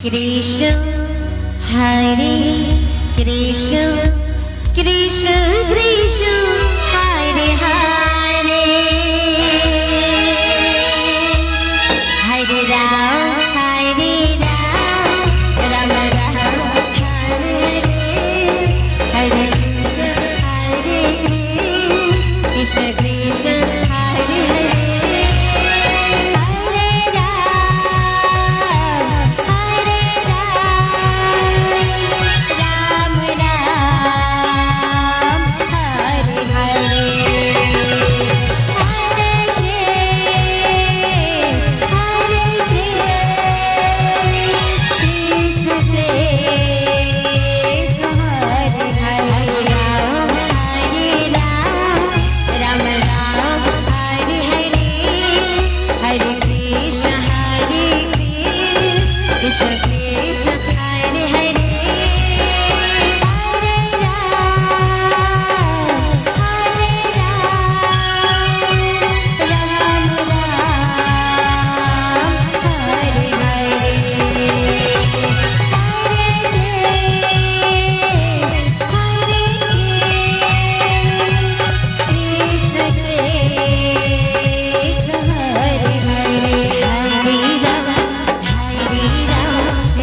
Krishna Hare Krishna Krishna Krishna Hare Hare Hare Ram Ram Ram Hare Hare Krishna Krishna Krishna Hare Hare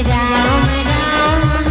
Ram Ram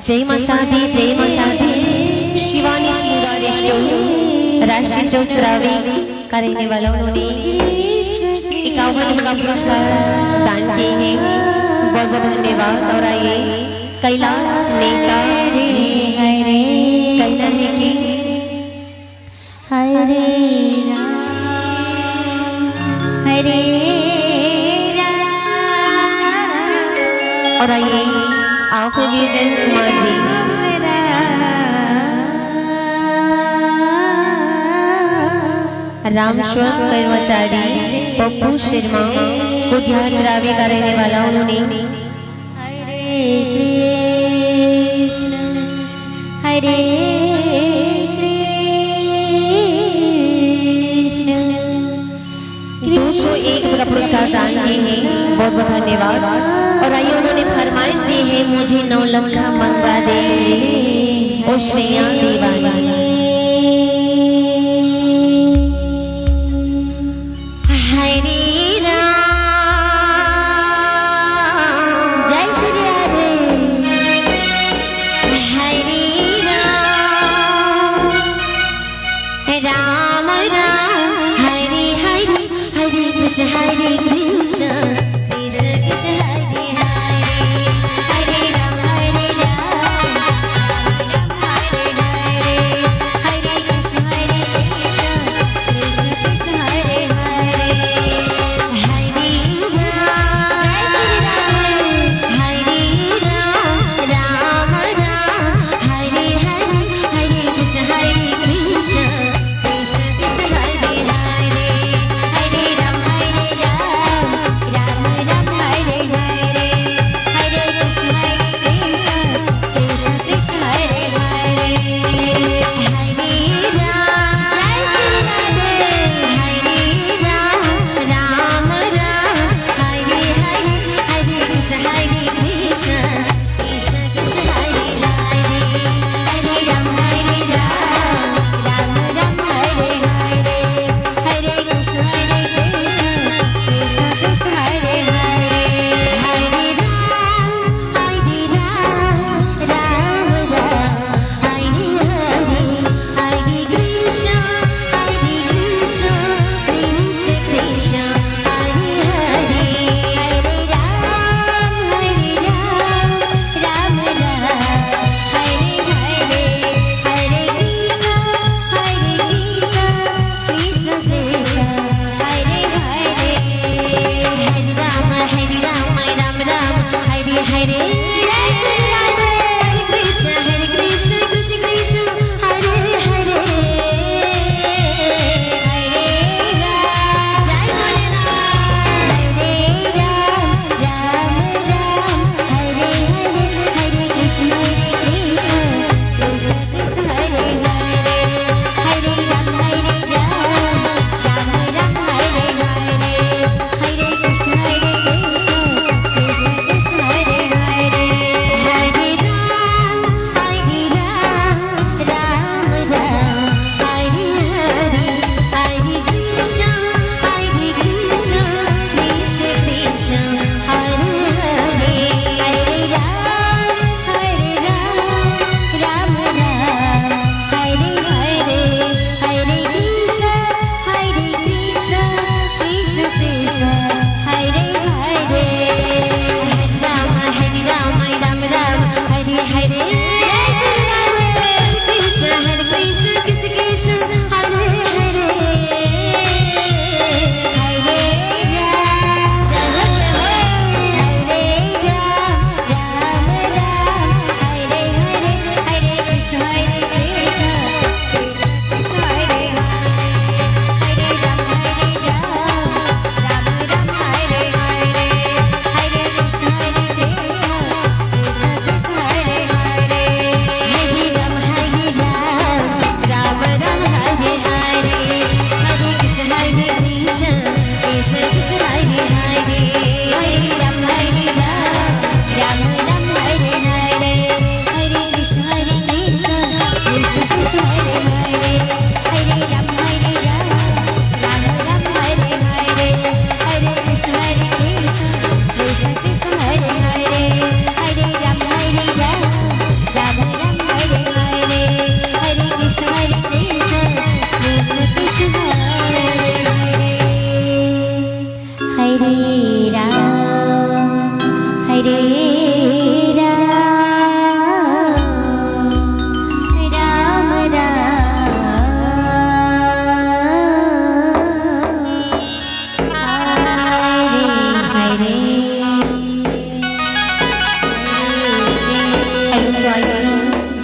जय मां शादी शिवानी श्रृंगार store राष्ट्रीय चौक रावी करने वालों ने 51 का पुरस्कार दान किए हैं। बहुत बहुत धन्यवाद। और आइए कैलाश नेता कहना है कि हरे हरे और आइए आप विजय कुमार जी रामस्वरूप कर्मचारी पप्पू शर्मा को ध्यान द्रावी का रहने वाला उन्होंने हरे कृष्ण 201 का पुरस्कार दान किए हैं। बहुत बहुत धन्यवाद। और आइए उन्होंने फरमाइश दी है मुझे 9 लाख मंगवा दे और शैया दीवानी। Hare Krishna, Krishna Krishna Hare Hare, Hare Ram, Hare Ram, Hare Hare, Hare Krishna, Krishna Krishna Hare Hare, Hare Ram, Ram Ram, Hare Hare, Hare Krishna, Krishna Krishna Hare Hare. Hare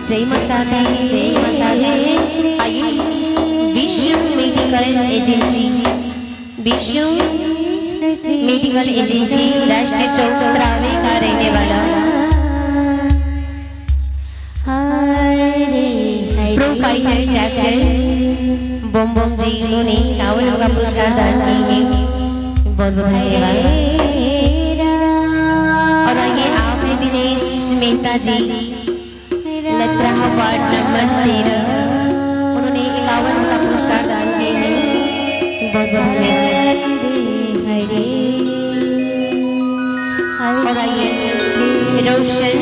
जय मसाले जय मसाले। आइए विश्व medical agency, विश्व medical agency राष्ट्रीय चौराहे का रहने वाला प्रोफाइटर डॉक्टर बम बम जी, उन्होंने 51 का पुरस्कार दान किए हैं। बहुत बहुत धन्यवाद। और आइए आप हैं दिनेश मेहता जी, लतरा वार्ड नंबर 13, उन्होंने 51 का पुरस्कार दान किए हैं। बहुत बहुत धन्यवाद। और आइए रोशन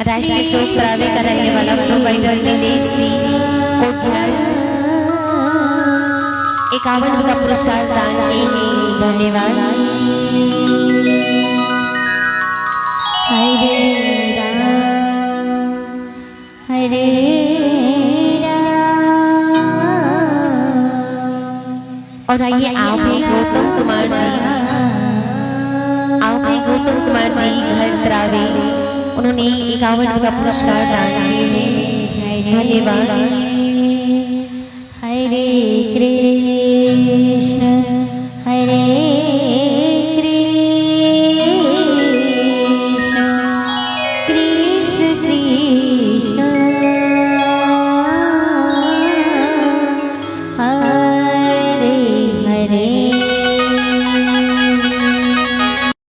राष्ट्रीय चौराहे का रहने वाला प्रोवाइडर नीलेश जी कोठियाल 51 का पुरस्कार दान किए हैं। धन्यवाद। हरे राम हरे और आइए आप हैं गौतम कुमार जी, आप हैं गौतम कुमार जी घर द्रावे, उन्होंने 51 का पुरस्कार दान किए हैं। धन्यवाद। हरे कृष्ण